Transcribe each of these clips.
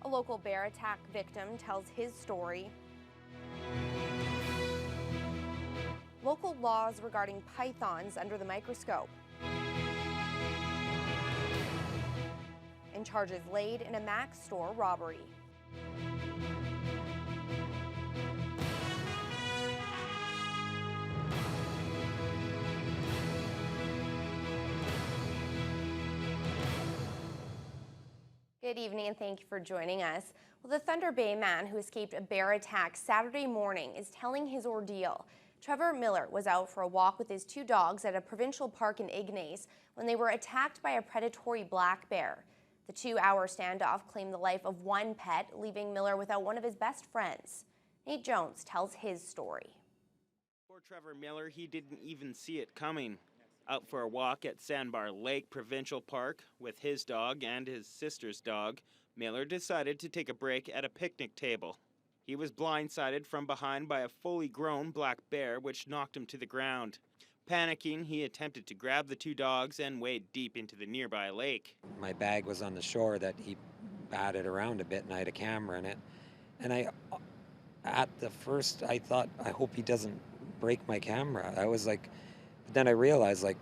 A local bear attack victim tells his story. Local laws regarding pythons under the microscope. And charges laid in a Max store robbery. Good evening and thank you for joining us. Well, the Thunder Bay man who escaped a bear attack Saturday morning is telling his ordeal. Trevor Miller was out for a walk with his two dogs at a provincial park in Ignace when they were attacked by a predatory black bear. The 2-hour standoff claimed the life of one pet, leaving Miller without one of his best friends. Nate Jones tells his story. For Trevor Miller, he didn't even see it coming. Out for a walk at Sandbar Lake Provincial Park with his dog and his sister's dog, Miller decided to take a break at a picnic table. He was blindsided from behind by a fully grown black bear, which knocked him to the ground. Panicking, he attempted to grab the two dogs and wade deep into the nearby lake. My bag was on the shore that he batted around a bit, and I had a camera in it. And at the first, I thought, I hope he doesn't break my camera. I was like, but then I realized, like,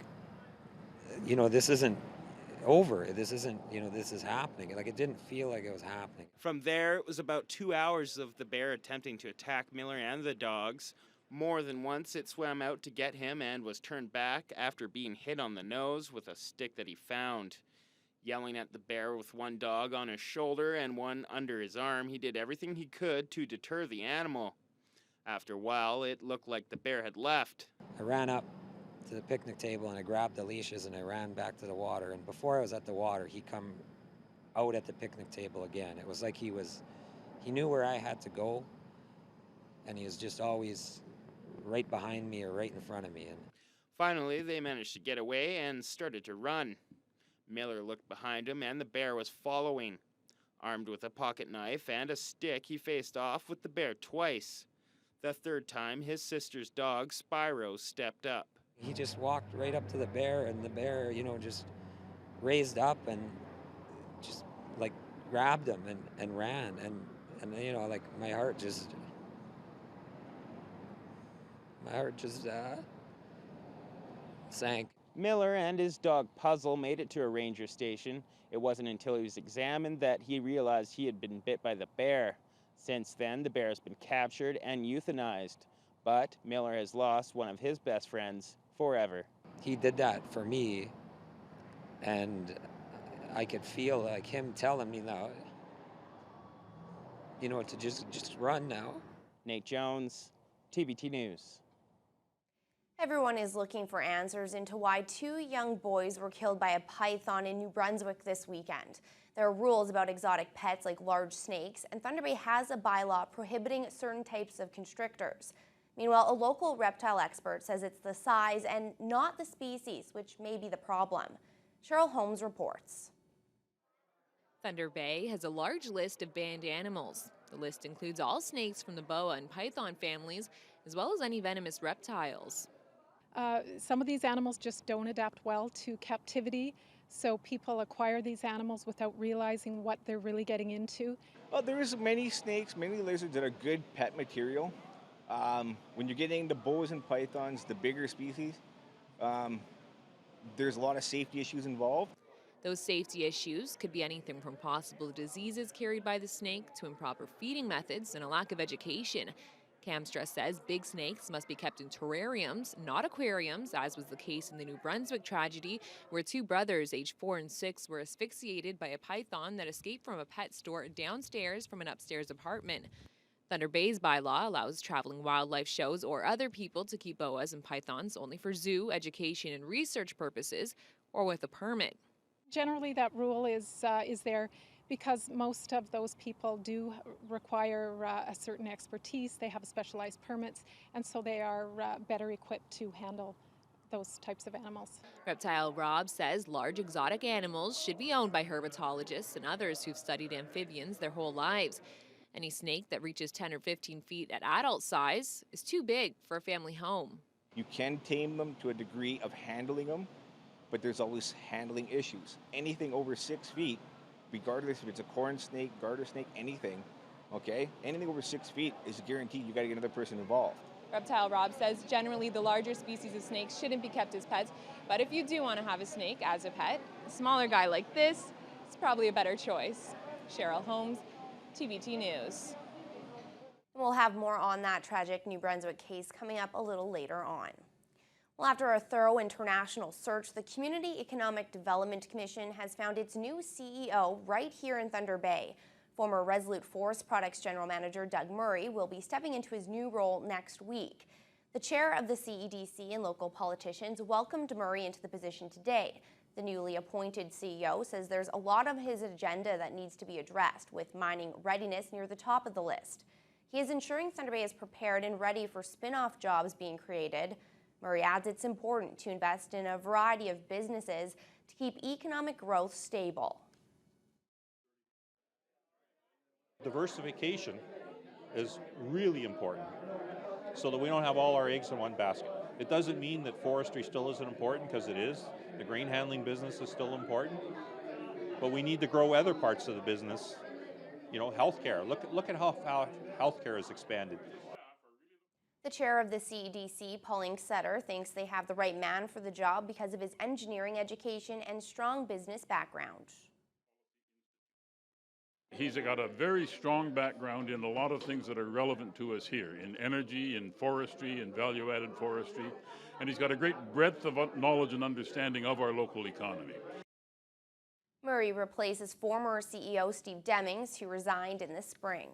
this isn't over. This isn't, this is happening. Like, it didn't feel like it was happening. From there, it was about 2 hours of the bear attempting to attack Miller and the dogs. More than once, it swam out to get him and was turned back after being hit on the nose with a stick that he found. Yelling at the bear with one dog on his shoulder and one under his arm, he did everything he could to deter the animal. After a while, it looked like the bear had left. I ran up to the picnic table and I grabbed the leashes and I ran back to the water. And before I was at the water, he come out at the picnic table again. It was like he knew where I had to go, and he was just always right behind me or right in front of me. And finally, they managed to get away and started to run. Miller looked behind him and the bear was following. Armed with a pocket knife and a stick, he faced off with the bear twice. The third time, his sister's dog, Spyro, stepped up. he just walked right up to the bear, and the bear, just raised up and just like grabbed him and ran. And like my heart just sank. Miller and his dog Puzzle made it to a ranger station. It wasn't until he was examined that he realized he had been bit by the bear. Since then, the bear has been captured and euthanized. But Miller has lost one of his best friends forever. He did that for me, and I could feel like him telling me now, to just run now. Nate Jones, TBT News. Everyone is looking for answers into why 2 young boys were killed by a python in New Brunswick this weekend. There are rules about exotic pets like large snakes, and Thunder Bay has a bylaw prohibiting certain types of constrictors. Meanwhile, a local reptile expert says it's the size and not the species which may be the problem. Cheryl Holmes reports. Thunder Bay has a large list of banned animals. The list includes all snakes from the boa and python families, as well as any venomous reptiles. Some of these animals just don't adapt well to captivity, so people acquire these animals without realizing what they're really getting into. Well, there's many snakes, many lizards that are good pet material. When you're getting the boas and pythons, the bigger species, there's a lot of safety issues involved. Those safety issues could be anything from possible diseases carried by the snake to improper feeding methods and a lack of education. Camstress says big snakes must be kept in terrariums, not aquariums, as was the case in the New Brunswick tragedy, where 2 brothers aged 4 and 6 were asphyxiated by a python that escaped from a pet store downstairs from an upstairs apartment. Thunder Bay's bylaw allows traveling wildlife shows or other people to keep boas and pythons only for zoo, education, and research purposes, or with a permit. Generally, that rule is there because most of those people do require a certain expertise. They have specialized permits, and so they are better equipped to handle those types of animals. Reptile Rob says large exotic animals should be owned by herpetologists and others who've studied amphibians their whole lives. Any snake that reaches 10 or 15 feet at adult size is too big for a family home. You can tame them to a degree of handling them, but there's always handling issues. Anything over 6 feet, regardless if it's a corn snake, garter snake, anything, okay? Anything over 6 feet is guaranteed you got to get another person involved. Reptile Rob says generally the larger species of snakes shouldn't be kept as pets, but if you do want to have a snake as a pet, a smaller guy like this is probably a better choice. Cheryl Holmes, TVT News. We'll have more on that tragic New Brunswick case coming up a little later on. Well, after a thorough international search, the Community Economic Development Commission has found its new CEO right here in Thunder Bay. Former Resolute Forest Products General Manager Doug Murray will be stepping into his new role next week. The chair of the CEDC and local politicians welcomed Murray into the position today. The newly appointed CEO says there's a lot of his agenda that needs to be addressed, with mining readiness near the top of the list. He is ensuring Thunder Bay is prepared and ready for spin-off jobs being created. Murray adds it's important to invest in a variety of businesses to keep economic growth stable. Diversification is really important so that we don't have all our eggs in one basket. It doesn't mean that forestry still isn't important, because it is. The grain handling business is still important, but we need to grow other parts of the business. You know, healthcare. Look at how healthcare has expanded. The chair of the CEDC, Pauline Sutter, thinks they have the right man for the job because of his engineering education and strong business background. He's got a very strong background in a lot of things that are relevant to us here, in energy, in forestry, in value-added forestry, and he's got a great breadth of knowledge and understanding of our local economy. Murray replaces former CEO Steve Demings, who resigned in the spring.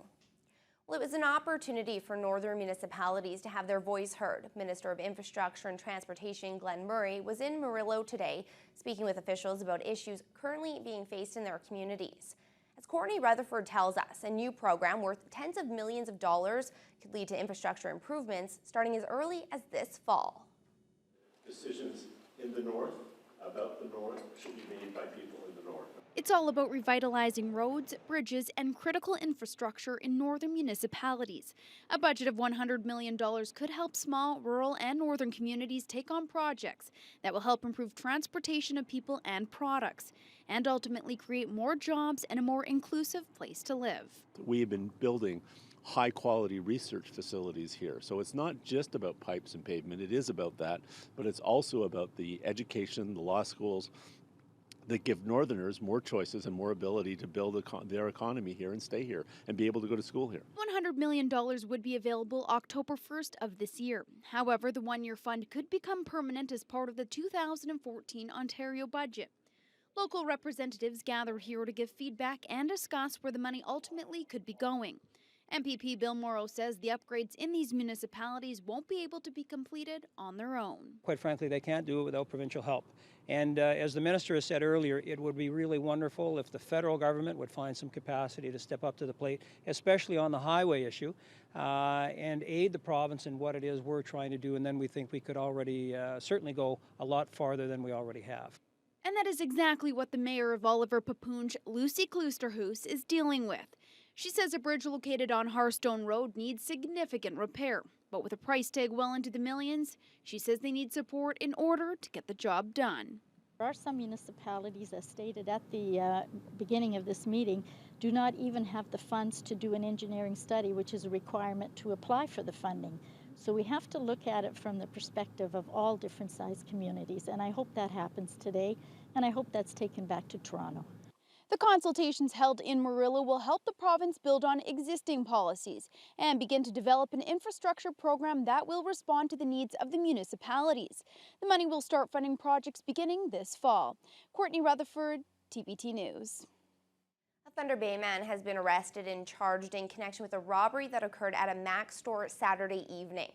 Well, it was an opportunity for northern municipalities to have their voice heard. Minister of Infrastructure and Transportation Glenn Murray was in Murillo today, speaking with officials about issues currently being faced in their communities. As Courtney Rutherford tells us, a new program worth tens of millions of dollars could lead to infrastructure improvements starting as early as this fall. Decisions in the north about the north should be made by people in the north. It's all about revitalizing roads, bridges, and critical infrastructure in northern municipalities. A budget of $100 million could help small, rural, and northern communities take on projects that will help improve transportation of people and products, and ultimately create more jobs and a more inclusive place to live. We have been building high-quality research facilities here. So it's not just about pipes and pavement, it is about that, but it's also about the education, the law schools, that give Northerners more choices and more ability to build their economy here and stay here and be able to go to school here. $100 million would be available October 1st of this year. However, the one-year fund could become permanent as part of the 2014 Ontario budget. Local representatives gathered here to give feedback and discuss where the money ultimately could be going. MPP Bill Morrow says the upgrades in these municipalities won't be able to be completed on their own. Quite frankly, they can't do it without provincial help. And as the minister has said earlier, it would be really wonderful if the federal government would find some capacity to step up to the plate, especially on the highway issue, and aid the province in what it is we're trying to do. And then we think we could already certainly go a lot farther than we already have. And that is exactly what the mayor of Oliver Papoonge, Lucy Kloosterhuis, is dealing with. She says a bridge located on Harstone Road needs significant repair, but with a price tag well into the millions, she says they need support in order to get the job done. There are some municipalities, as stated at the beginning of this meeting, do not even have the funds to do an engineering study, which is a requirement to apply for the funding. So we have to look at it from the perspective of all different size communities, and I hope that happens today, and I hope that's taken back to Toronto. The consultations held in Murillo will help the province build on existing policies and begin to develop an infrastructure program that will respond to the needs of the municipalities. The money will start funding projects beginning this fall. Courtney Rutherford, TVT News. A Thunder Bay man has been arrested and charged in connection with a robbery that occurred at a Mac store Saturday evening.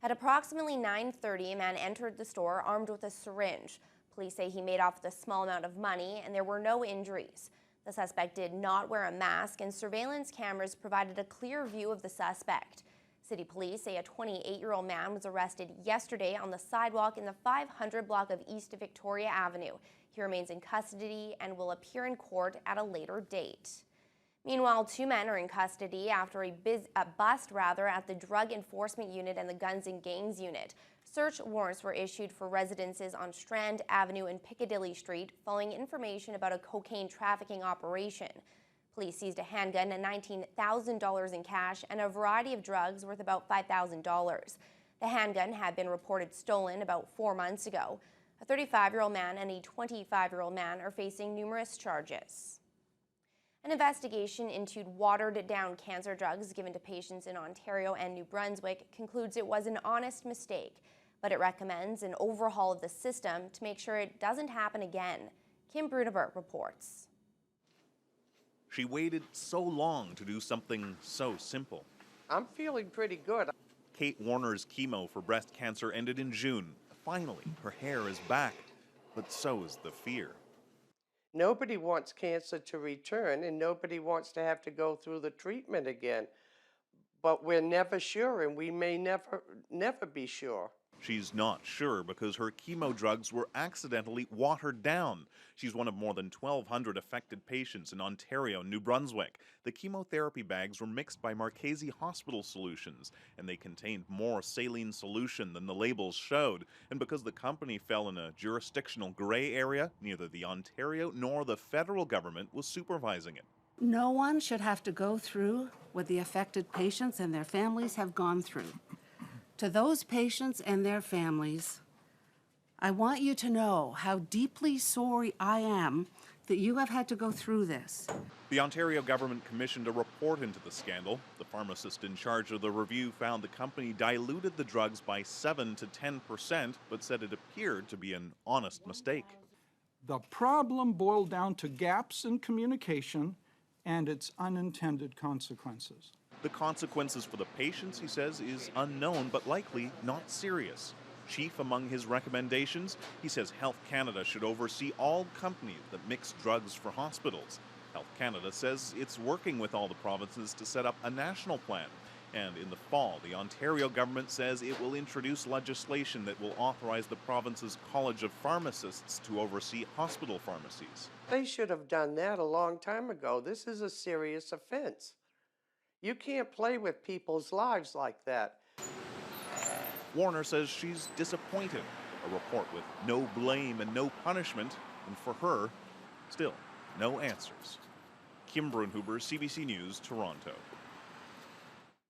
At approximately 9:30, a man entered the store armed with a syringe. Police say he made off with a small amount of money and there were no injuries. The suspect did not wear a mask, and surveillance cameras provided a clear view of the suspect. City police say a 28-year-old man was arrested yesterday on the sidewalk in the 500 block of East Victoria Avenue. He remains in custody and will appear in court at a later date. Meanwhile, 2 men are in custody after a bust at the Drug Enforcement Unit and the Guns and Gangs Unit. Search warrants were issued for residences on Strand Avenue and Piccadilly Street following information about a cocaine trafficking operation. Police seized a handgun and $19,000 in cash and a variety of drugs worth about $5,000. The handgun had been reported stolen about 4 months ago. A 35-year-old man and a 25-year-old man are facing numerous charges. An investigation into watered-down cancer drugs given to patients in Ontario and New Brunswick concludes it was an honest mistake, but it recommends an overhaul of the system to make sure it doesn't happen again. Kim Brunebert reports. She waited so long to do something so simple. I'm feeling pretty good. Kate Warner's chemo for breast cancer ended in June. Finally, her hair is back, but so is the fear. Nobody wants cancer to return, and nobody wants to have to go through the treatment again. But we're never sure, and we may never be sure. She's not sure because her chemo drugs were accidentally watered down. She's one of more than 1,200 affected patients in Ontario and New Brunswick. The chemotherapy bags were mixed by Marchese Hospital Solutions, and they contained more saline solution than the labels showed. And because the company fell in a jurisdictional gray area, neither the Ontario nor the federal government was supervising it. No one should have to go through what the affected patients and their families have gone through. To those patients and their families, I want you to know how deeply sorry I am that you have had to go through this. The Ontario government commissioned a report into the scandal. The pharmacist in charge of the review found the company diluted the drugs by 7 to 10%, but said it appeared to be an honest mistake. The problem boiled down to gaps in communication and its unintended consequences. The consequences for the patients, he says, is unknown, but likely not serious. Chief among his recommendations, he says Health Canada should oversee all companies that mix drugs for hospitals. Health Canada says it's working with all the provinces to set up a national plan. And in the fall, the Ontario government says it will introduce legislation that will authorize the province's College of Pharmacists to oversee hospital pharmacies. They should have done that a long time ago. This is a serious offense. You can't play with people's lives like that. Warner says she's disappointed. A report with no blame and no punishment, and for her, still no answers. Kim Brunhuber, CBC News, Toronto.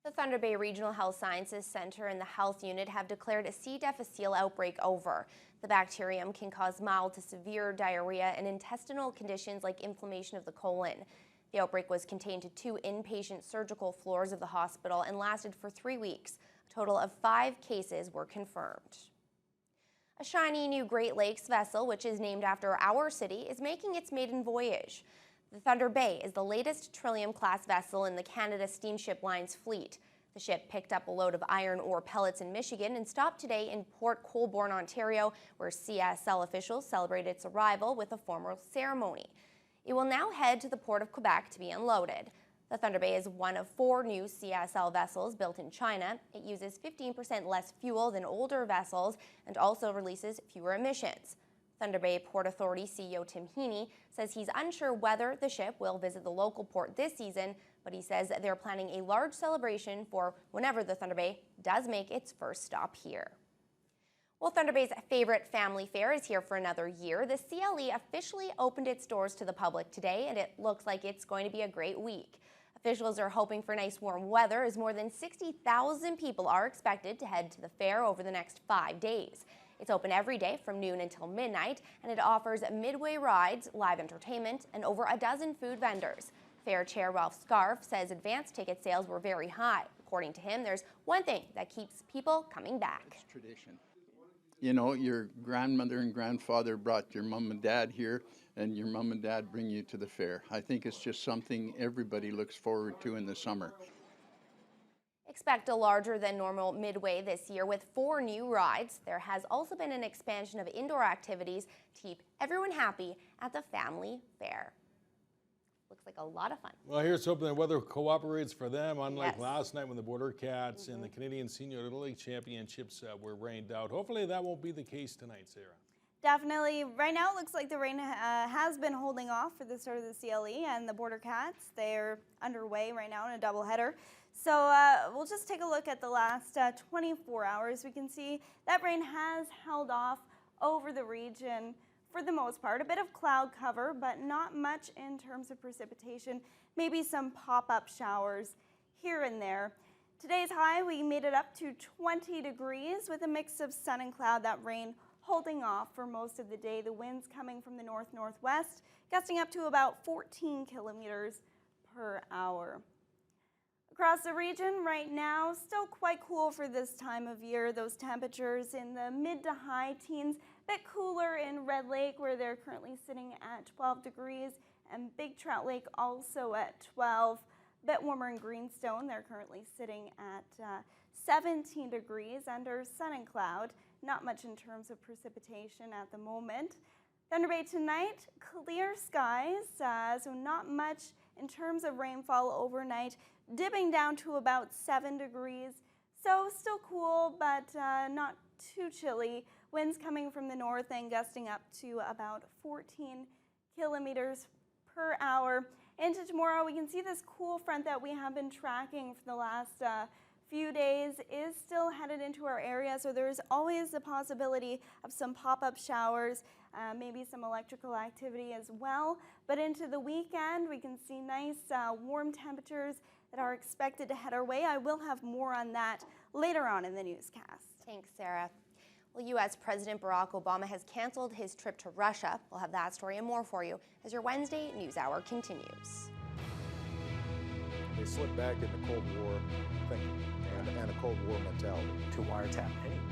The Thunder Bay Regional Health Sciences Centre and the Health Unit have declared a C. difficile outbreak over. The bacterium can cause mild to severe diarrhea and intestinal conditions like inflammation of the colon. The outbreak was contained to 2 inpatient surgical floors of the hospital and lasted for 3 weeks. A total of 5 cases were confirmed. A shiny new Great Lakes vessel, which is named after our city, is making its maiden voyage. The Thunder Bay is the latest Trillium-class vessel in the Canada Steamship Line's fleet. The ship picked up a load of iron ore pellets in Michigan and stopped today in Port Colborne, Ontario, where CSL officials celebrated its arrival with a formal ceremony. It will now head to the Port of Quebec to be unloaded. The Thunder Bay is one of 4 new CSL vessels built in China. It uses 15% less fuel than older vessels and also releases fewer emissions. Thunder Bay Port Authority CEO Tim Heaney says he's unsure whether the ship will visit the local port this season, but he says they're planning a large celebration for whenever the Thunder Bay does make its first stop here. Well, Thunder Bay's favorite family fair is here for another year. The CLE officially opened its doors to the public today, and it looks like it's going to be a great week. Officials are hoping for nice warm weather as more than 60,000 people are expected to head to the fair over the next 5 days. It's open every day from noon until midnight, and it offers midway rides, live entertainment, and over a dozen food vendors. Fair Chair Ralph Scarf says advance ticket sales were very high. According to him, there's one thing that keeps people coming back. It's tradition. You know, your grandmother and grandfather brought your mom and dad here, and your mom and dad bring you to the fair. I think it's just something everybody looks forward to in the summer. Expect a larger than normal midway this year with 4 new rides. There has also been an expansion of indoor activities to keep everyone happy at the family fair. Looks like a lot of fun. Well, here's hoping the weather cooperates for them, unlike Yes. last night when the Border Cats and the Canadian Senior Little League Championships were rained out. Hopefully that won't be the case tonight, Sarah. Definitely. Right now, it looks like the rain has been holding off for the start of the CLE and the Border Cats. They're underway right now in a doubleheader. So we'll just take a look at the last 24 hours. We can see that rain has held off over the region for the most part. A bit of cloud cover, but not much in terms of precipitation. Maybe some pop-up showers here and there. Today's high, we made it up to 20 degrees with a mix of sun and cloud. That rain holding off for most of the day. The winds coming from the north-northwest, gusting up to about 14 kilometers per hour. Across the region right now, still quite cool for this time of year. Those temperatures in the mid to high teens, a bit cooler in Red Lake where they're currently sitting at 12 degrees, and Big Trout Lake also at 12. A bit warmer in Greenstone. They're currently sitting at 17 degrees under sun and cloud. Not much in terms of precipitation at the moment. Thunder Bay tonight, clear skies, so not much in terms of rainfall overnight, dipping down to about 7 degrees. So still cool, but not too chilly. Winds coming from the north and gusting up to about 14 kilometers per hour. Into tomorrow, we can see this cool front that we have been tracking for the last few days is still headed into our area, so there's always the possibility of some pop-up showers, maybe some electrical activity as well. But into the weekend, we can see nice warm temperatures that are expected to head our way. I will have more on that later on in the newscast. Thanks, Sarah. Well, U.S. President Barack Obama has canceled his trip to Russia. We'll have that story and more for you as your Wednesday News Hour continues. They slipped back into Cold War thinking and a Cold War mentality. To wiretap anyone.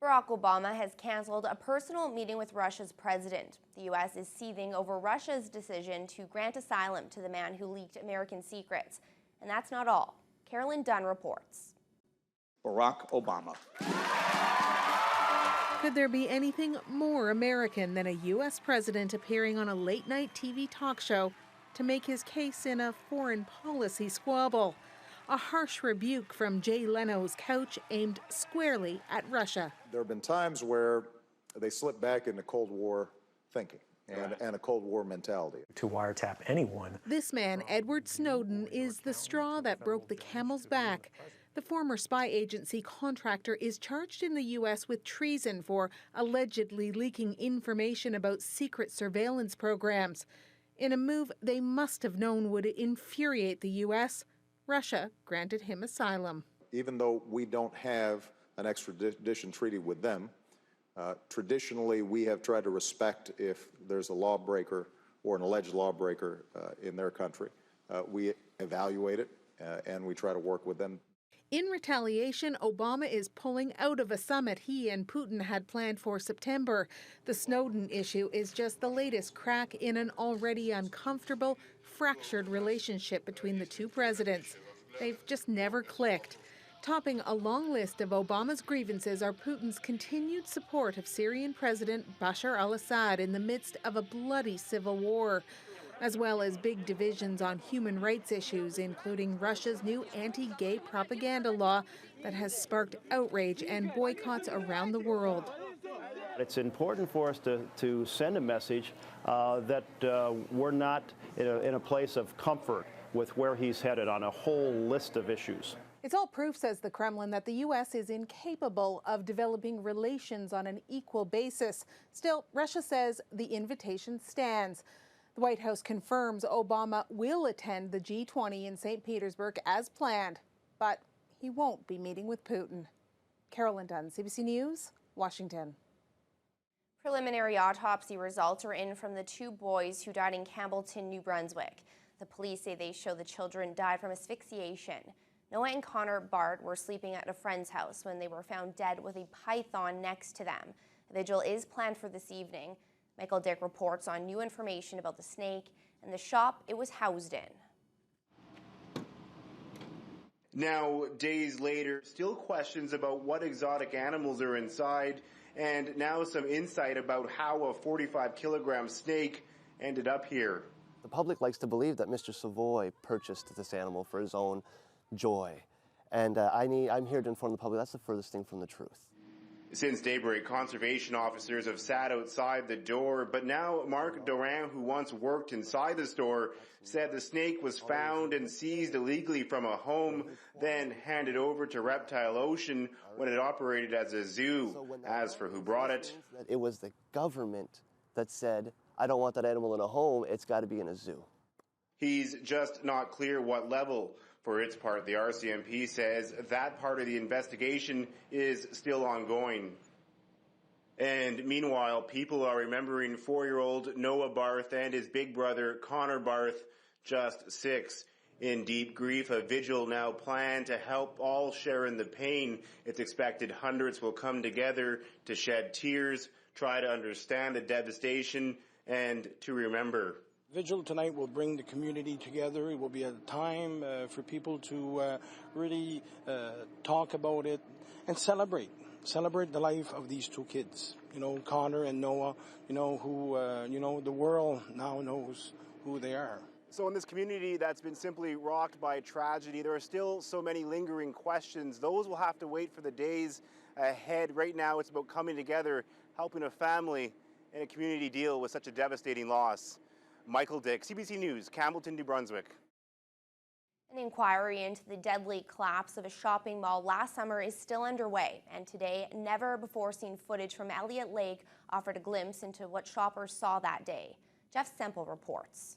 Barack Obama has canceled a personal meeting with Russia's president. The U.S. is seething over Russia's decision to grant asylum to the man who leaked American secrets. And that's not all. Carolyn Dunn reports. Barack Obama. Could there be anything more American than a U.S. president appearing on a late-night TV talk show to make his case in a foreign policy squabble? A harsh rebuke from Jay Leno's couch aimed squarely at Russia. There have been times where they slip back into Cold War thinking and a Cold War mentality. To wiretap anyone. This man, Edward Snowden, is the straw that broke the camel's back. The former spy agency contractor is charged in the U.S. with treason for allegedly leaking information about secret surveillance programs. In a move they must have known would infuriate the U.S., Russia granted him asylum. Even though we don't have an extradition treaty with them, traditionally we have tried to respect if there's a lawbreaker or an alleged lawbreaker in their country. We evaluate it and we try to work with them. In retaliation, Obama is pulling out of a summit he and Putin had planned for September. The Snowden issue is just the latest crack in an already uncomfortable, fractured relationship between the two presidents. They've just never clicked. Topping a long list of Obama's grievances are Putin's continued support of Syrian President Bashar al-Assad in the midst of a bloody civil war, as well as big divisions on human rights issues, including Russia's new anti-gay propaganda law that has sparked outrage and boycotts around the world. It's important for us to send a message that we're not in a place of comfort with where he's headed on a whole list of issues. It's all proof, says the Kremlin, that the U.S. is incapable of developing relations on an equal basis. Still, Russia says the invitation stands. The White House confirms Obama will attend the G20 in St. Petersburg as planned, but he won't be meeting with Putin. Carolyn Dunn, CBC News, Washington. Preliminary autopsy results are in from the two boys who died in Campbellton, New Brunswick. The police say they show the children died from asphyxiation. Noah and Connor Bart were sleeping at a friend's house when they were found dead with a python next to them. A vigil is planned for this evening. Michael Dick reports on new information about the snake and the shop it was housed in. Now, days later, still questions about what exotic animals are inside, and now some insight about how a 45-kilogram snake ended up here. The public likes to believe that Mr. Savoy purchased this animal for his own joy, and I'm here to inform the public that's the furthest thing from the truth. Since daybreak, conservation officers have sat outside the door, but now Mark Doran, who once worked inside the store, said the snake was found and seized illegally from a home, then handed over to Reptile Ocean when it operated as a zoo. As for who brought it, it was the government that said, I don't want that animal in a home, it's got to be in a zoo. He's just not clear what level. For its part, the RCMP says that part of the investigation is still ongoing. And meanwhile, people are remembering 4-year-old Noah Barth and his big brother Connor Barth, just 6. In deep grief, a vigil now planned to help all share in the pain. It's expected hundreds will come together to shed tears, try to understand the devastation, and to remember. Vigil tonight will bring the community together. It will be a time for people to really talk about it and celebrate the life of these two kids. You know, Connor and Noah, who, the world now knows who they are. So in this community that's been simply rocked by tragedy, there are still so many lingering questions. Those will have to wait for the days ahead. Right now, it's about coming together, helping a family and a community deal with such a devastating loss. Michael Dick, CBC News, Campbellton, New Brunswick. An inquiry into the deadly collapse of a shopping mall last summer is still underway, and today, never-before-seen footage from Elliott Lake offered a glimpse into what shoppers saw that day. Jeff Semple reports.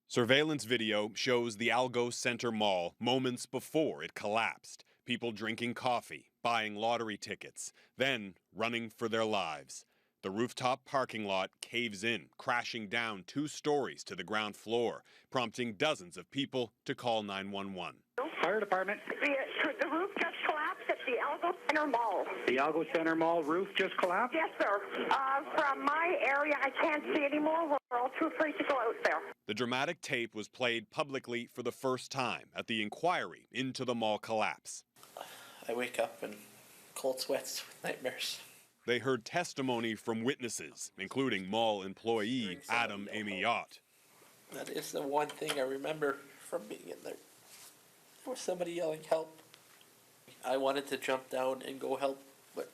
Surveillance video shows the Algo Center Mall moments before it collapsed. People drinking coffee, buying lottery tickets, then running for their lives. The rooftop parking lot caves in, crashing down 2 stories to the ground floor, prompting dozens of people to call 911. Fire department. The roof just collapsed at the the Algo Center Mall. The Algo Center Mall roof just collapsed? Yes, sir. From my area, I can't see anymore. We're all too afraid to go out there. The dramatic tape was played publicly for the first time at the inquiry into the mall collapse. I wake up in cold sweats with nightmares. They heard testimony from witnesses, including mall employee Adam Amiot. That is the one thing I remember from being in there. There was somebody yelling, help. I wanted to jump down and go help, but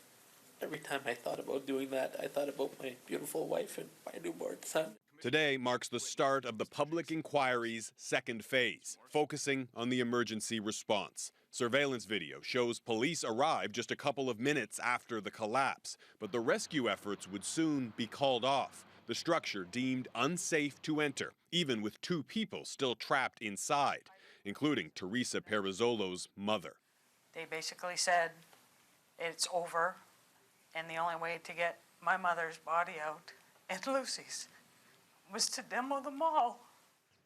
every time I thought about doing that, I thought about my beautiful wife and my newborn son. Today marks the start of the public inquiry's second phase, focusing on the emergency response. Surveillance video shows police arrived just a couple of minutes after the collapse, but the rescue efforts would soon be called off. The structure deemed unsafe to enter, even with 2 people still trapped inside, including Teresa Perizzolo's mother. They basically said it's over, and the only way to get my mother's body out and Lucy's was to demo the mall.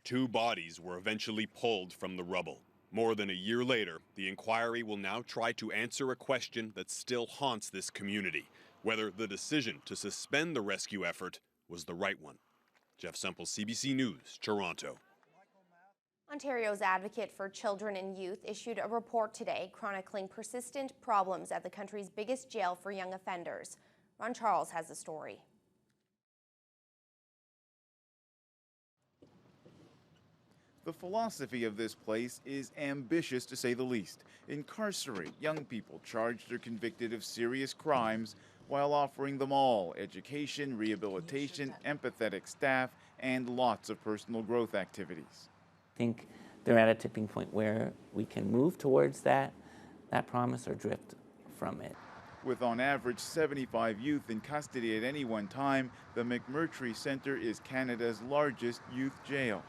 2 bodies were eventually pulled from the rubble. More than a year later, the inquiry will now try to answer a question that still haunts this community, whether the decision to suspend the rescue effort was the right one. Jeff Semple, CBC News, Toronto. Ontario's Advocate for Children and Youth issued a report today chronicling persistent problems at the country's biggest jail for young offenders. Ron Charles has the story. The philosophy of this place is ambitious, to say the least. Incarcerate young people charged or convicted of serious crimes while offering them all education, rehabilitation, empathetic staff, and lots of personal growth activities. I think they're at a tipping point where we can move towards that promise or drift from it. With on average 75 youth in custody at any one time, the McMurtry Centre is Canada's largest youth jail.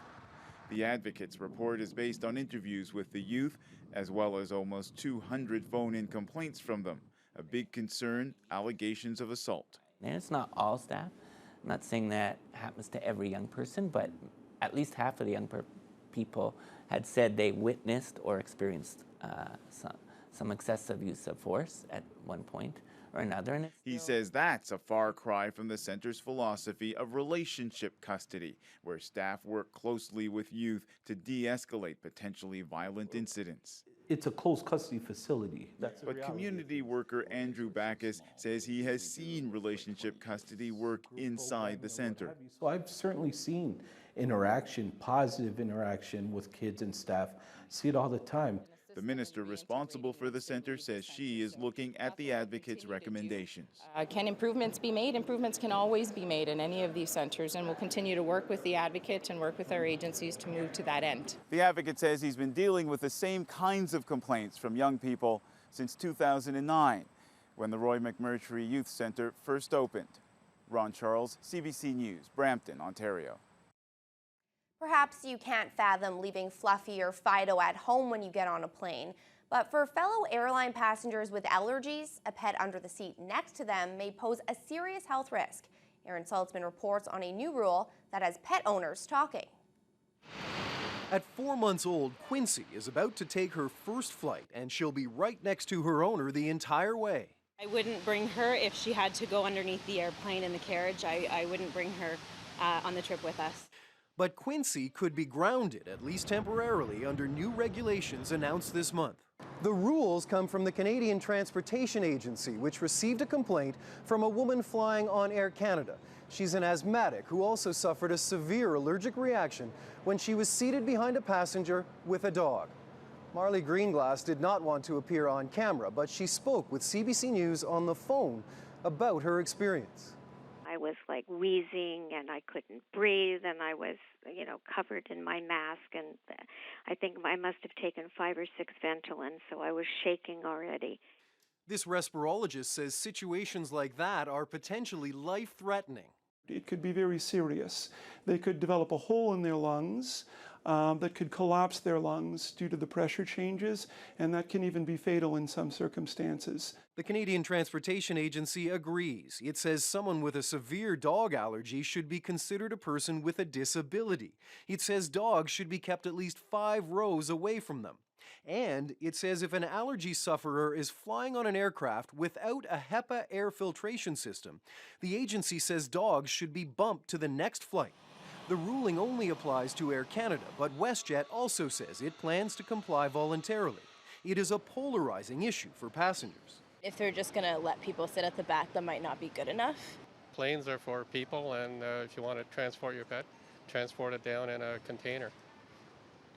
The Advocate's report is based on interviews with the youth, as well as almost 200 phone-in complaints from them. A big concern, allegations of assault. And it's not all staff. I'm not saying that happens to every young person, but at least half of the young people had said they witnessed or experienced some excessive use of force at one point or another. And he says that's a far cry from the center's philosophy of relationship custody, where staff work closely with youth to de-escalate potentially violent incidents. It's a close custody facility. But community worker Andrew Backus says he has seen relationship custody work inside the center. So I've certainly seen interaction, positive interaction with kids and staff. See it all the time. The minister responsible for the center says she is looking at the Advocate's recommendations. Can improvements be made? Improvements can always be made in any of these centers, and we'll continue to work with the Advocate and work with our agencies to move to that end. The Advocate says he's been dealing with the same kinds of complaints from young people since 2009, when the Roy McMurtry Youth Centre first opened. Ron Charles, CBC News, Brampton, Ontario. Perhaps you can't fathom leaving Fluffy or Fido at home when you get on a plane, but for fellow airline passengers with allergies, a pet under the seat next to them may pose a serious health risk. Aaron Saltzman reports on a new rule that has pet owners talking. At 4 months old, Quincy is about to take her first flight, and she'll be right next to her owner the entire way. I wouldn't bring her if she had to go underneath the airplane in the carriage. I wouldn't bring her on the trip with us. But Quincy could be grounded, at least temporarily, under new regulations announced this month. The rules come from the Canadian Transportation Agency, which received a complaint from a woman flying on Air Canada. She's an asthmatic who also suffered a severe allergic reaction when she was seated behind a passenger with a dog. Marley Greenglass did not want to appear on camera, but she spoke with CBC News on the phone about her experience. I was like wheezing and I couldn't breathe and I was, covered in my mask, and I think I must have taken 5 or 6 Ventolin, so I was shaking already. This respirologist says situations like that are potentially life-threatening. It could be very serious. They could develop a hole in their lungs that could collapse their lungs due to the pressure changes, and that can even be fatal in some circumstances. The Canadian Transportation Agency agrees. It says someone with a severe dog allergy should be considered a person with a disability. It says dogs should be kept at least 5 rows away from them. And it says if an allergy sufferer is flying on an aircraft without a HEPA air filtration system, the agency says dogs should be bumped to the next flight. The ruling only applies to Air Canada, but WestJet also says it plans to comply voluntarily. It is a polarizing issue for passengers. If they're just going to let people sit at the back, that might not be good enough. Planes are for people, and if you want to transport your pet, transport it down in a container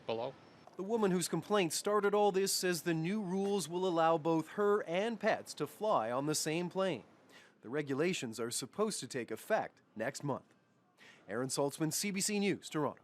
below. The woman whose complaint started all this says the new rules will allow both her and pets to fly on the same plane. The regulations are supposed to take effect next month. Aaron Saltzman, CBC News, Toronto.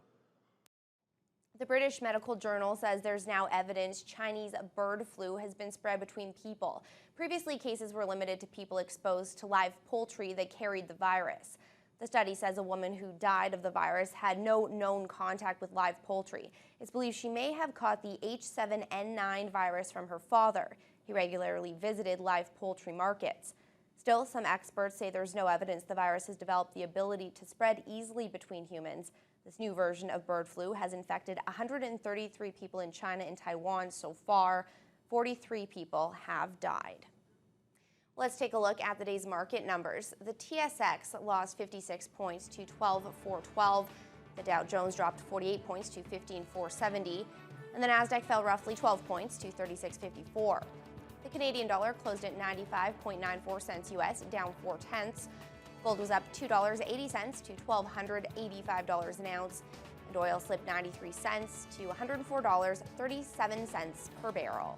The British Medical Journal says there's now evidence Chinese bird flu has been spread between people. Previously, cases were limited to people exposed to live poultry that carried the virus. The study says a woman who died of the virus had no known contact with live poultry. It's believed she may have caught the H7N9 virus from her father. He regularly visited live poultry markets. Still, some experts say there's no evidence the virus has developed the ability to spread easily between humans. This new version of bird flu has infected 133 people in China and Taiwan so far. 43 people have died. Let's take a look at the day's market numbers. The TSX lost 56 points to 12,412. The Dow Jones dropped 48 points to 15,470. And the Nasdaq fell roughly 12 points to 36.54. The Canadian dollar closed at 95.94 cents US, down 4/10. Gold was up $2.80 to $1,285 an ounce, and oil slipped 93 cents to $104.37 per barrel.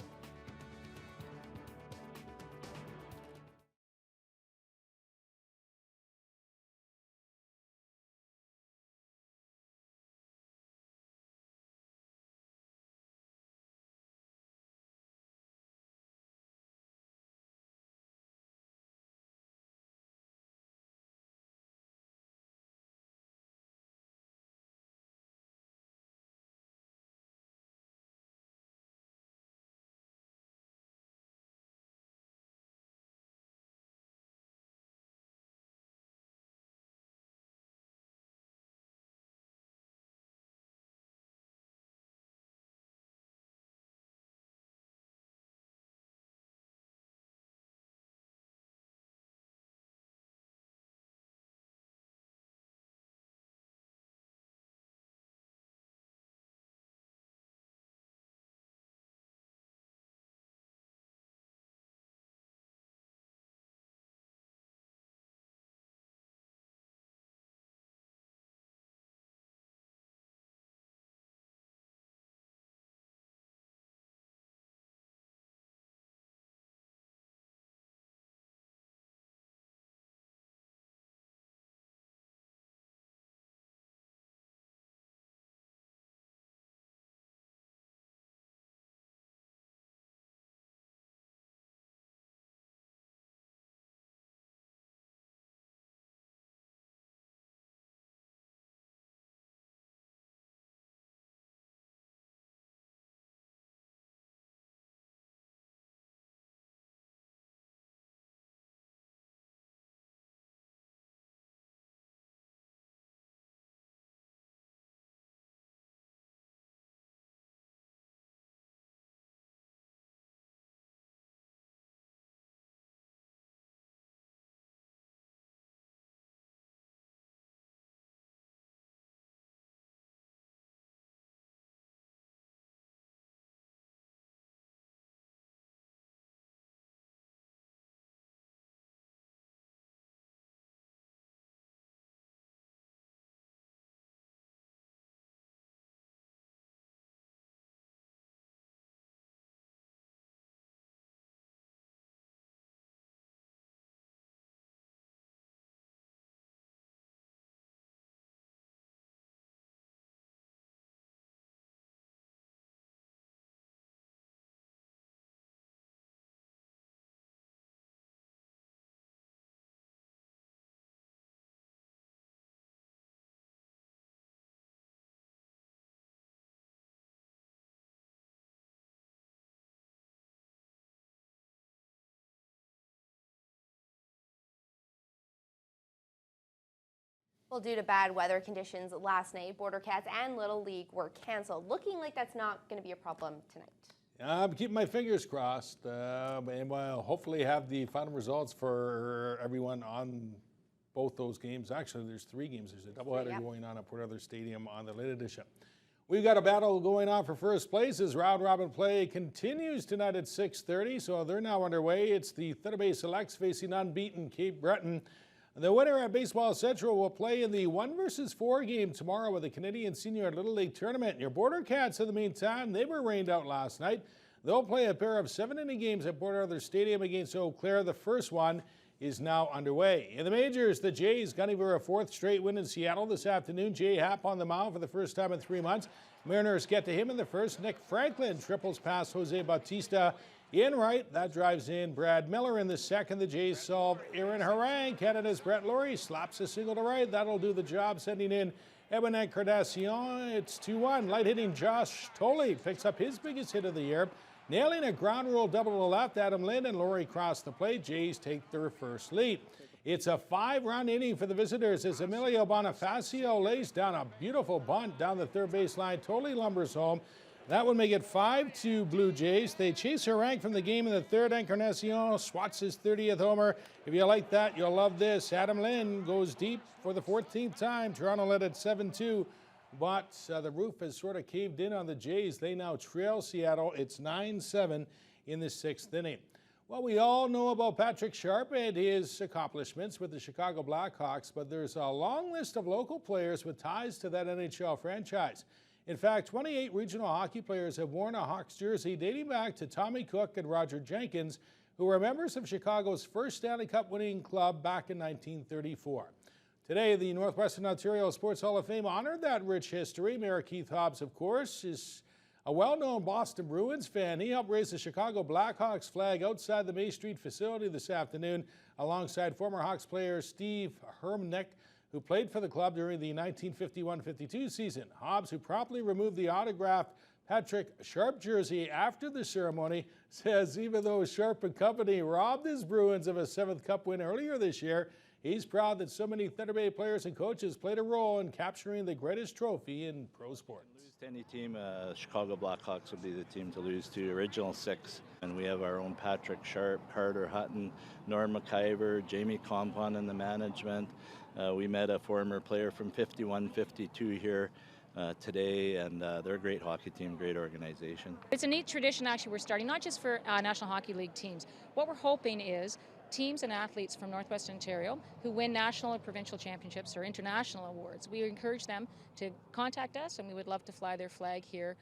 Well, due to bad weather conditions last night, Border Cats and Little League were canceled. Looking like that's not going to be a problem tonight. I'm keeping my fingers crossed, and we'll hopefully have the final results for everyone on both those games. Actually, there's 3 games. There's a doubleheader going on at Port Arthur Stadium on the late edition. We've got a battle going on for first place as round-robin play continues tonight at 6:30, so they're now underway. It's the Thunder Bay Selects facing unbeaten Cape Breton. The winner at Baseball Central will play in the 1-versus-4 game tomorrow with the Canadian Senior Little League Tournament. Your Border Cats, in the meantime, they were rained out last night. They'll play a pair of 7-inning games at Port Arthur Stadium against Eau Claire. The first one is now underway. In the majors, the Jays gunning for a 4th straight win in Seattle this afternoon. Jay Happ on the mound for the first time in 3 months. Mariners get to him in the first. Nick Franklin triples past Jose Bautista in right. That drives in Brad Miller in the second. The Jays solve Aaron Harang. Canada's Brett Laurie slaps a single to right. That'll do the job, sending in Edwin Encarnacion. It's 2-1. Light hitting Josh Tolley picks up his biggest hit of the year, nailing a ground rule double to left. Adam Lind and Laurie cross the plate. Jays take their first lead. It's a 5-run inning for the visitors as Emilio Bonifacio lays down a beautiful bunt down the third baseline. Tolley lumbers home. That would make it 5-2 Blue Jays. They chase Harang from the game in the third. Encarnacion swats his 30th homer. If you like that, you'll love this. Adam Lind goes deep for the 14th time. Toronto led at 7-2. But the roof has sort of caved in on the Jays. They now trail Seattle. It's 9-7 in the 6th inning. Well, we all know about Patrick Sharp and his accomplishments with the Chicago Blackhawks, but there's a long list of local players with ties to that NHL franchise. In fact, 28 regional hockey players have worn a Hawks jersey dating back to Tommy Cook and Roger Jenkins, who were members of Chicago's first Stanley Cup winning club back in 1934. Today, the Northwestern Ontario Sports Hall of Fame honored that rich history. Mayor Keith Hobbs, of course, is a well-known Boston Bruins fan. He helped raise the Chicago Blackhawks flag outside the May Street facility this afternoon alongside former Hawks player Steve Hermnick, who played for the club during the 1951-52 season. Hobbs, who promptly removed the autographed Patrick Sharp jersey after the ceremony, says even though Sharp and company robbed his Bruins of a 7th Cup win earlier this year, he's proud that so many Thunder Bay players and coaches played a role in capturing the greatest trophy in pro sports. Lose to any team, Chicago Blackhawks would be the team to lose to. Original 6, and we have our own Patrick Sharp, Carter Hutton, Norm McIver, Jamie Compon in the management. We met a former player from 51-52 here today, and they're a great hockey team, great organization. It's a neat tradition actually we're starting, not just for National Hockey League teams. What we're hoping is teams and athletes from Northwest Ontario who win national or provincial championships or international awards, we encourage them to contact us, and we would love to fly their flag here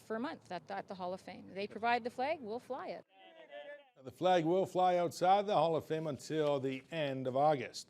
for a month at the Hall of Fame. They provide the flag, we'll fly it. The flag will fly outside the Hall of Fame until the end of August.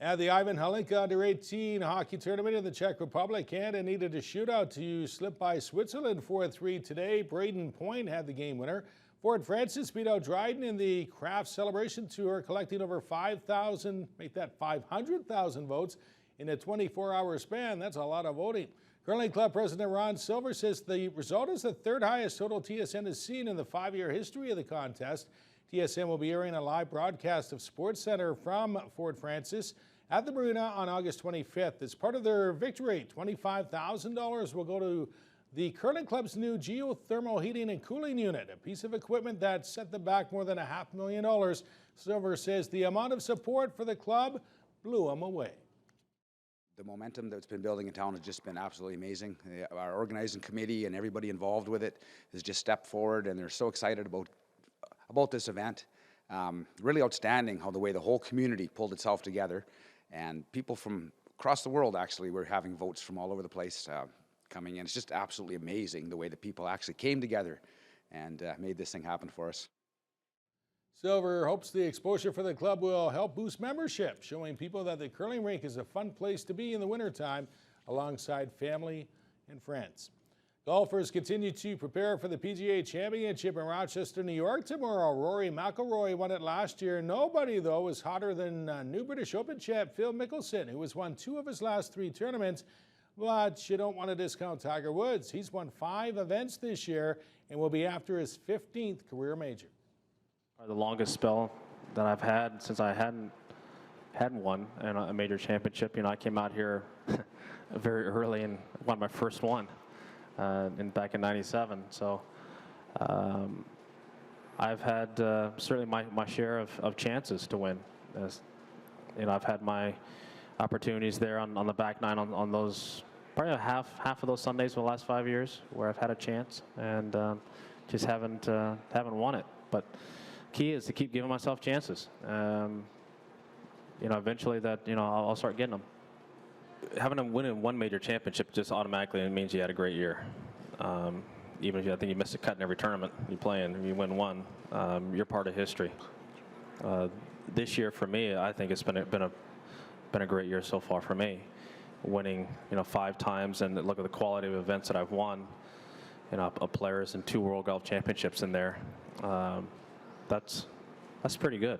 At the Ivan Halinka Under-18 hockey tournament in the Czech Republic, Canada needed a shootout to slip by Switzerland 4-3 today. Braden Point had the game winner. Fort Francis beat out Dryden in the Kraft Celebration Tour, collecting over 5,000, make that 500,000 votes in a 24-hour span. That's a lot of voting. Curling Club President Ron Silver says the result is the 3rd highest total TSN has seen in the 5-year history of the contest. TSN will be airing a live broadcast of SportsCenter from Fort Francis at the Marina on August 25th. As part of their victory, $25,000 will go to the Curling Club's new geothermal heating and cooling unit, a piece of equipment that set them back more than $500,000. Silver says the amount of support for the club blew them away. The momentum that's been building in town has just been absolutely amazing. Our organizing committee and everybody involved with it has just stepped forward, and they're so excited about this event. Really outstanding how the way the whole community pulled itself together, and people from across the world actually were having votes from all over the place coming in. It's just absolutely amazing the way the people actually came together and made this thing happen for us. Silver hopes the exposure for the club will help boost membership, showing people that the curling rink is a fun place to be in the wintertime alongside family and friends. Golfers continue to prepare for the PGA Championship in Rochester, New York tomorrow. Rory McIlroy won it last year. Nobody, though, is hotter than new British Open champ Phil Mickelson, who has won 2 of his last 3 tournaments. But you don't want to discount Tiger Woods. He's won 5 events this year and will be after his 15th career major. The longest spell that I've had since I hadn't won a major championship. You know, I came out here very early and won my first one back in '97. So I've had certainly my share of chances to win. As, you know, I've had my opportunities there on the back nine on those, probably half of those Sundays for the last 5 years where I've had a chance and just haven't won it. But key is to keep giving myself chances. You know, eventually that, you know, I'll start getting them. Having a win in one major championship just automatically means you had a great year. Even if I think you missed a cut in every tournament you play in, if you win one, you're part of history. This year for me, I think it's been a great year so far for me. Winning, you know, 5 times, and look at the quality of events that I've won. You know, of players and 2 World Golf Championships in there. That's pretty good.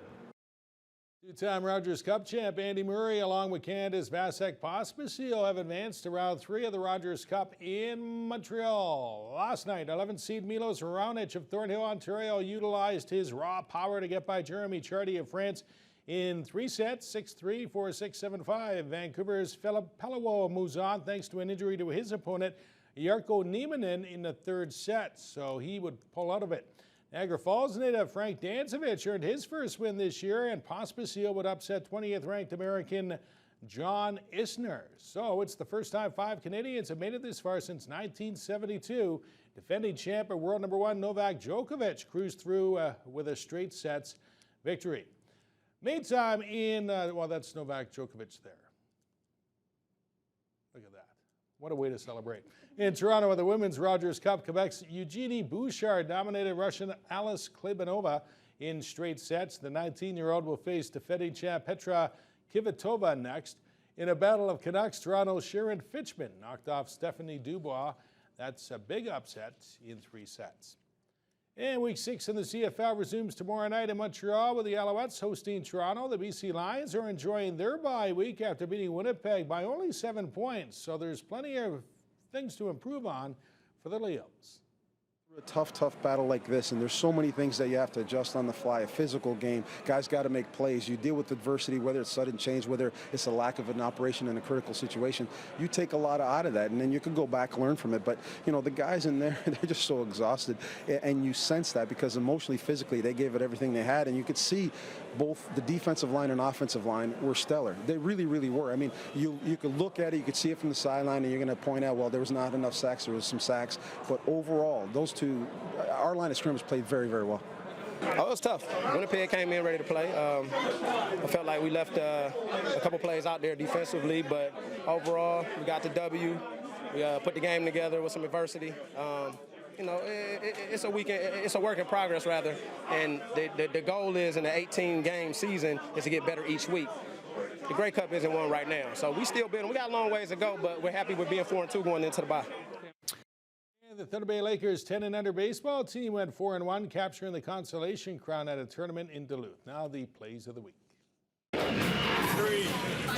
2-time Rogers Cup champ Andy Murray, along with Canada's Vasek Pospisil, have advanced to round 3 of the Rogers Cup in Montreal. Last night, 11th seed Milos Raonic of Thornhill, Ontario, utilized his raw power to get by Jeremy Chardy of France in 3 sets, 6-3, 4-6, 7-5. Vancouver's Philippe Pellewo moves on thanks to an injury to his opponent, Jarkko Nieminen, in the 3rd set, so he would pull out of it. Niagara Falls native Frank Dancevich earned his first win this year, and Pospisil would upset 20th-ranked American John Isner. So it's the first time 5 Canadians have made it this far since 1972. Defending champ and world number 1 Novak Djokovic cruised through with a straight sets victory. Main time in, well, that's Novak Djokovic there. Look at that. What a way to celebrate. In Toronto with the Women's Rogers Cup, Quebec's Eugenie Bouchard dominated Russian Alice Klebanova in straight sets. The 19-year-old will face defending champ Petra Kvitova next. In a battle of Canucks, Toronto's Sharon Fitchman knocked off Stephanie Dubois. That's a big upset in 3 sets. And week 6 in the CFL resumes tomorrow night in Montreal with the Alouettes hosting Toronto. The BC Lions are enjoying their bye week after beating Winnipeg by only 7 points. So there's plenty of things to improve on for the Leos. A tough battle like this, and there's so many things that you have to adjust on the fly. A physical game, guys got to make plays. You deal with adversity, whether it's sudden change, whether it's a lack of an operation in a critical situation. You take a lot out of that, and then you can go back, learn from it. But you know, the guys in there, they're just so exhausted, and you sense that because emotionally, physically, they gave it everything they had, and you could see both the defensive line and offensive line were stellar. They really were. I mean, you could look at it, you could see it from the sideline, and you're going to point out, well, there was not enough sacks, there was some sacks, but overall, those two, our line of scrimmage played very well. Oh, it was tough. Winnipeg came in ready to play. I felt like we left a couple plays out there defensively, but overall, we got the W. We put the game together with some adversity. You know, it's a weekend. It's a work in progress, rather. And the goal is in the 18-game season is to get better each week. The Grey Cup isn't one right now, so we still building. We got a long ways to go, but we're happy with being 4-2 going into the bye. The Thunder Bay Lakers 10-and-under baseball team went 4-1, capturing the consolation crown at a tournament in Duluth. Now the plays of the week. 3,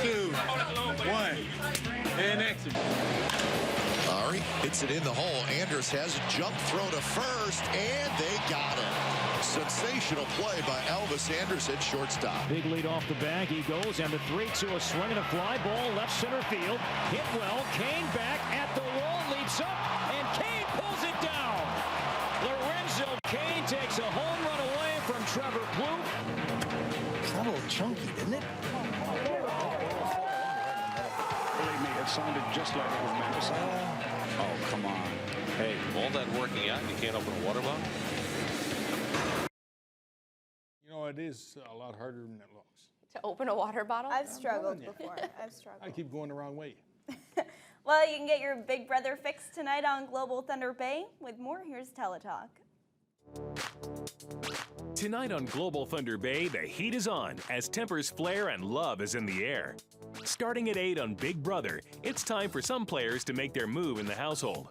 2, 1, and exit. Ari hits it in the hole. Anders has a jump throw to first, and they got it. Sensational play by Elvis Anderson, shortstop. Big lead off the bag. He goes, and the 3-2, a swing and a fly ball, left center field. Hit well. Kane back at the wall, leaps up, and Kane pulls it down. Lorenzo Kane takes a home run away from Trevor Plouffe. It's a little chunky, isn't it? Believe me, it sounded just like it was meant to sound. Oh, come on. Hey, all that working out, you can't open a water bottle? You know, it is a lot harder than it looks. To open a water bottle? I've struggled before. I've struggled. I keep going the wrong way. Well, you can get your Big Brother fix tonight on Global Thunder Bay. With more, here's Teletalk. Tonight on Global Thunder Bay, the heat is on as tempers flare and love is in the air. Starting at 8 on Big Brother, it's time for some players to make their move in the household.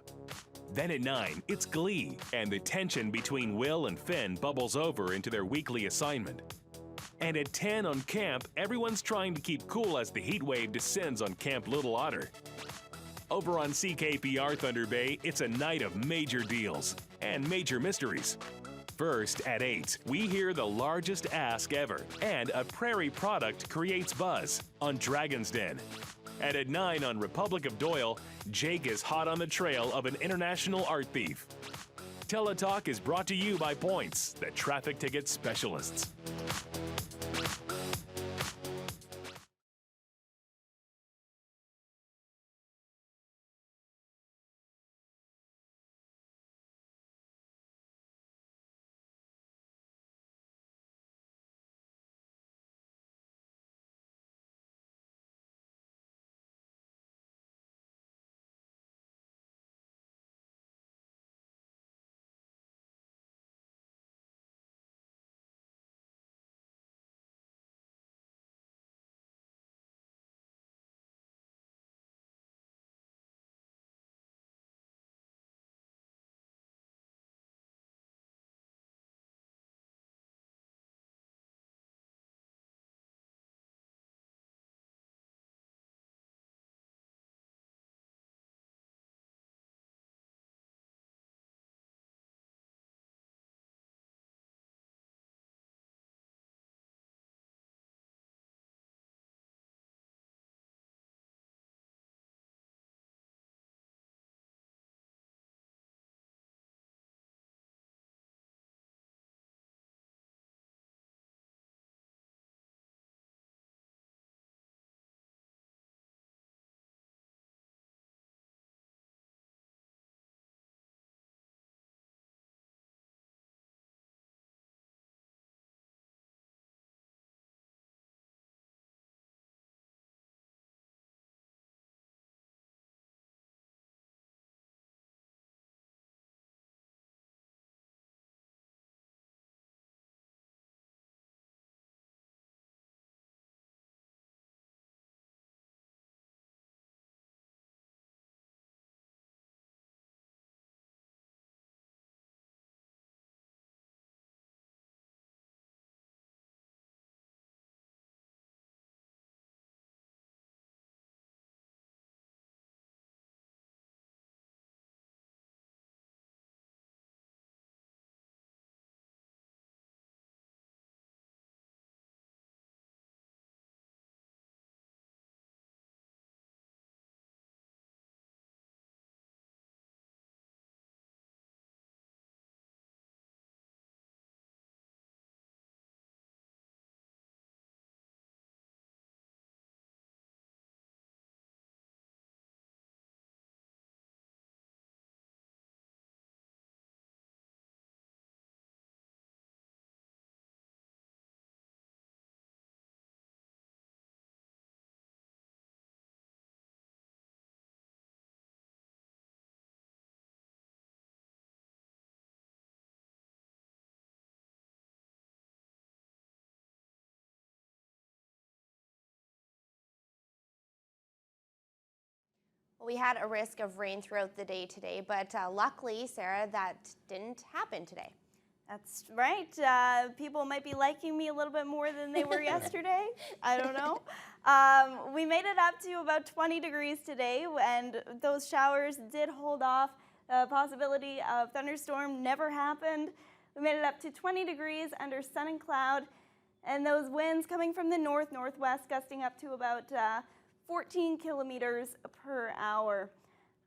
Then at 9, it's Glee, and the tension between Will and Finn bubbles over into their weekly assignment. And at 10 on Camp, everyone's trying to keep cool as the heat wave descends on Camp Little Otter. Over on CKPR Thunder Bay, it's a night of major deals and major mysteries. First, at 8, we hear the largest ask ever, and a Prairie product creates buzz on Dragon's Den. And at 9 on Republic of Doyle, Jake is hot on the trail of an international art thief. Teletalk is brought to you by Points, the traffic ticket specialists. We had a risk of rain throughout the day today, but luckily, Sarah, that didn't happen today. That's right. People might be liking me a little bit more than they were yesterday. I don't know. We made it up to about 20 degrees today, and those showers did hold off. Possibility of thunderstorm never happened. We made it up to 20 degrees under sun and cloud, and those winds coming from the north-northwest gusting up to about 14 kilometers per hour.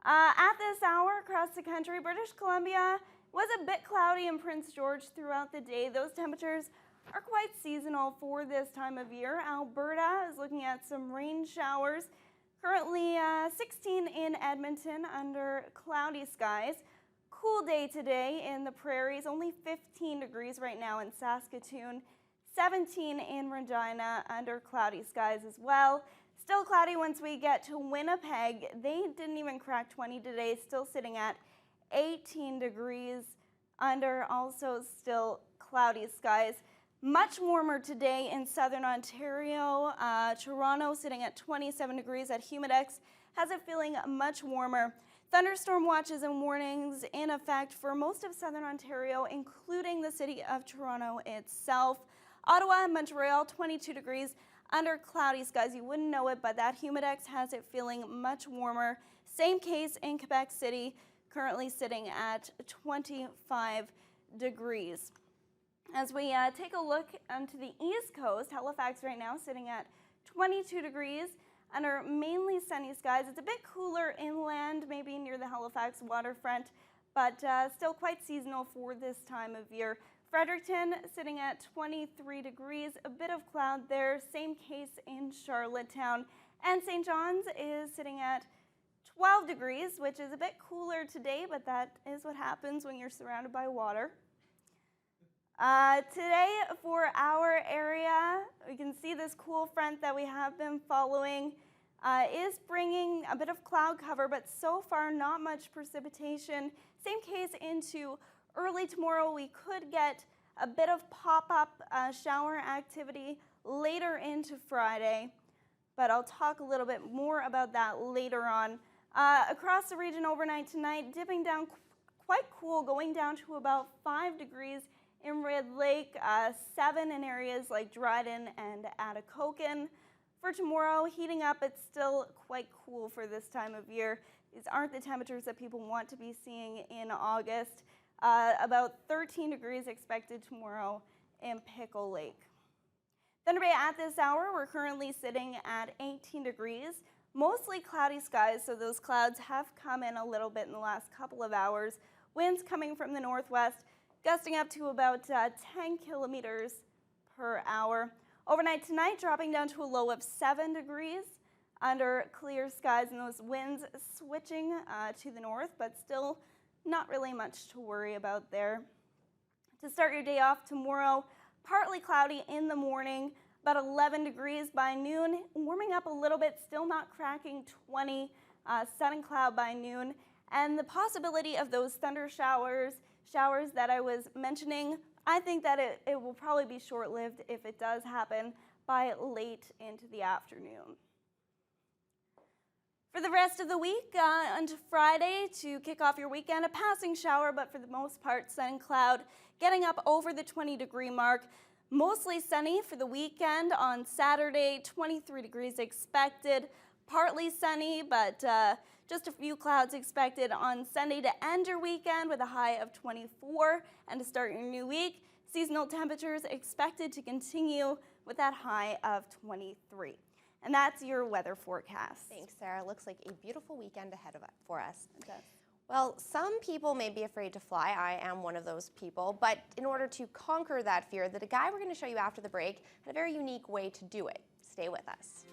At this hour across the country, British Columbia was a bit cloudy in Prince George throughout the day. Those temperatures are quite seasonal for this time of year. Alberta is looking at some rain showers. Currently 16 in Edmonton under cloudy skies. Cool day today in the prairies, only 15 degrees right now in Saskatoon. 17 in Regina under cloudy skies as well. Still cloudy once we get to Winnipeg. They didn't even crack 20 today, still sitting at 18 degrees under also still cloudy skies. Much warmer today in southern Ontario. Toronto sitting at 27 degrees at Humidex has it feeling much warmer. Thunderstorm watches and warnings in effect for most of southern Ontario, including the city of Toronto itself. Ottawa and Montreal, 22 degrees under cloudy skies. You wouldn't know it, but that Humidex has it feeling much warmer. Same case in Quebec City, currently sitting at 25 degrees. As we take a look onto the East Coast, Halifax right now sitting at 22 degrees under mainly sunny skies. It's a bit cooler inland, maybe near the Halifax waterfront, but still quite seasonal for this time of year. Fredericton sitting at 23 degrees, a bit of cloud there. Same case in Charlottetown. And St. John's is sitting at 12 degrees, which is a bit cooler today, but that is what happens when you're surrounded by water. Today for our area, we can see this cool front that we have been following is bringing a bit of cloud cover, but so far not much precipitation. Same case into early tomorrow. We could get a bit of pop-up shower activity later into Friday, but I'll talk a little bit more about that later on. Across the region overnight tonight, dipping down quite cool, going down to about 5 degrees in Red Lake, 7 in areas like Dryden and Atikokan. For tomorrow, heating up, it's still quite cool for this time of year. These aren't the temperatures that people want to be seeing in August. About 13 degrees expected tomorrow in Pickle Lake. Thunder Bay at this hour, we're currently sitting at 18 degrees. Mostly cloudy skies, so those clouds have come in a little bit in the last couple of hours. Winds coming from the northwest, gusting up to about 10 kilometers per hour. Overnight tonight, dropping down to a low of 7 degrees under clear skies, and those winds switching to the north, but still not really much to worry about there. To start your day off tomorrow, partly cloudy in the morning, about 11 degrees by noon, warming up a little bit, still not cracking 20, sun and cloud by noon, and the possibility of those thunder showers that I was mentioning, I think that it will probably be short-lived if it does happen by late into the afternoon. For the rest of the week, onto Friday to kick off your weekend, a passing shower, but for the most part, sun and cloud, getting up over the 20-degree mark. Mostly sunny for the weekend. On Saturday, 23 degrees expected. Partly sunny, but just a few clouds expected on Sunday to end your weekend with a high of 24. And to start your new week, seasonal temperatures expected to continue with that high of 23. And that's your weather forecast. Thanks, Sarah. Looks like a beautiful weekend ahead of it for us. It does. Well, some people may be afraid to fly. I am one of those people. But in order to conquer that fear, the guy we're going to show you after the break had a very unique way to do it. Stay with us.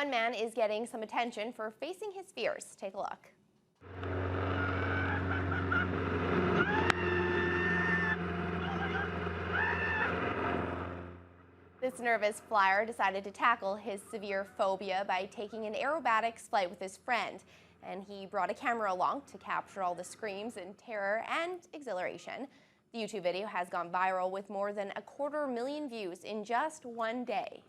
One man is getting some attention for facing his fears. Take a look. This nervous flyer decided to tackle his severe phobia by taking an aerobatics flight with his friend. And he brought a camera along to capture all the screams and terror and exhilaration. The YouTube video has gone viral with more than 250,000 views in just one day.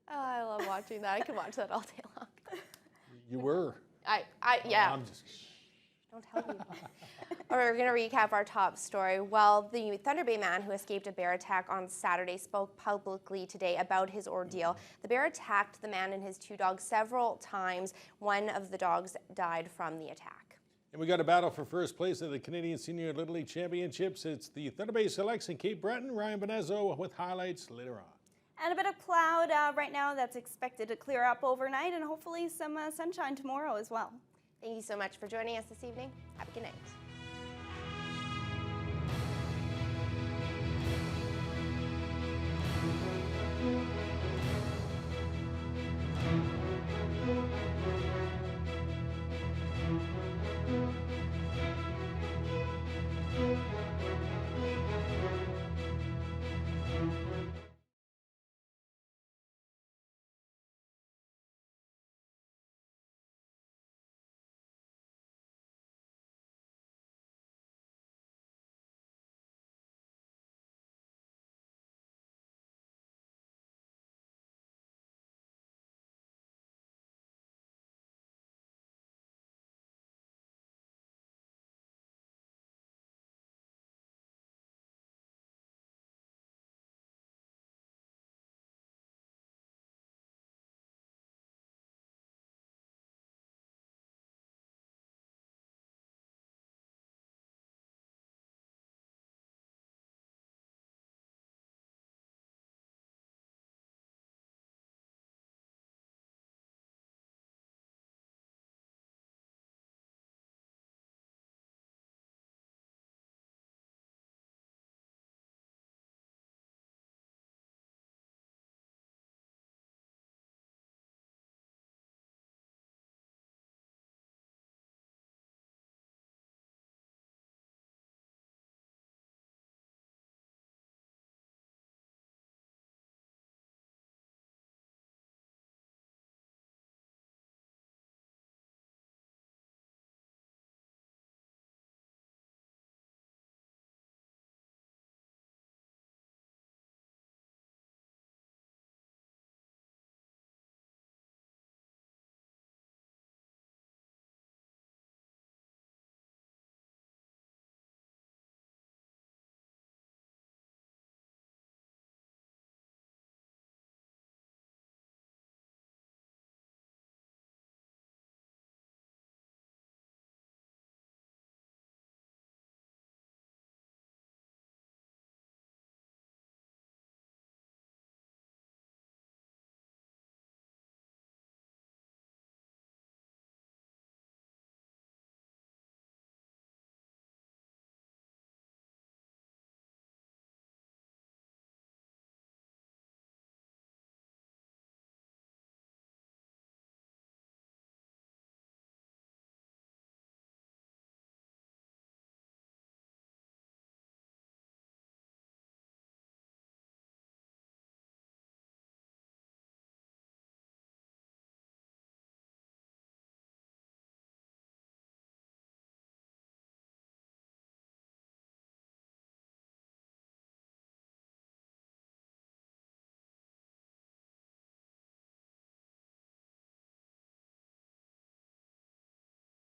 I love watching that. I could watch that all day long. You were. Yeah. I'm just... Don't tell me. All right, we're going to recap our top story. Well, the Thunder Bay man who escaped a bear attack on Saturday spoke publicly today about his ordeal. The bear attacked the man and his 2 dogs several times. One of the dogs died from the attack. And we got a battle for first place at the Canadian Senior Little League Championships. It's the Thunder Bay Selects in Cape Breton. Ryan Benezzo with highlights later on. And a bit of cloud right now that's expected to clear up overnight, and hopefully some sunshine tomorrow as well. Thank you so much for joining us this evening. Have a good night.